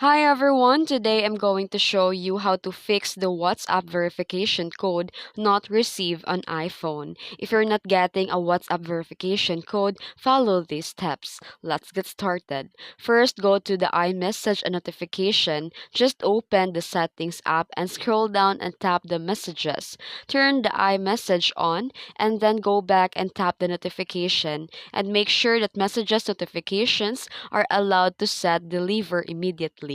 Hi everyone, today I'm going to show you how to fix the WhatsApp verification code not received on iPhone. If you're not getting a WhatsApp verification code, follow these steps. Let's get started. First, go to the iMessage and notification. Just open the settings app and scroll down and tap the messages. Turn the iMessage on and then go back and tap the notification and make sure that messages notifications are allowed to set deliver immediately.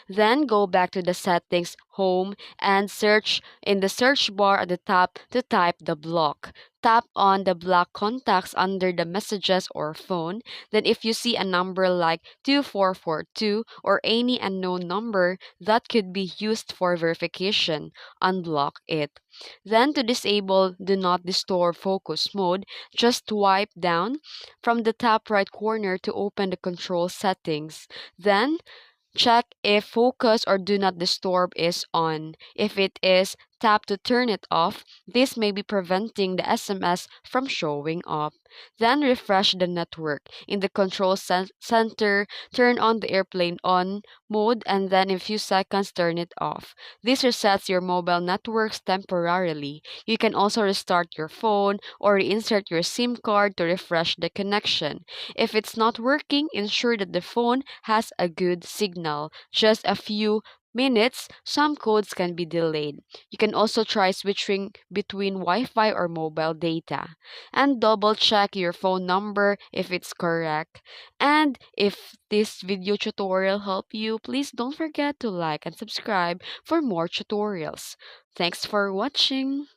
Then go back to the settings home and search in the search bar at the top to type the block. Tap on the block contacts under the messages or phone. Then if you see a number like 2442 or any unknown number that could be used for verification, unblock it. Then to disable do not disturb focus mode, just swipe down from the top right corner to open the control settings. Then check if focus or do not disturb is on. If it is, tap to turn it off. This may be preventing the SMS from showing up. Then refresh the network. In the control center, turn on the airplane on mode and then in a few seconds turn it off. This resets your mobile networks temporarily. You can also restart your phone or reinsert your SIM card to refresh the connection. If it's not working, ensure that the phone has a good signal. Just a few minutes, some codes can be delayed. You can also try switching between Wi-Fi or mobile data. And double check your phone number if it's correct. And if this video tutorial helped you, please don't forget to like and subscribe for more tutorials. Thanks for watching.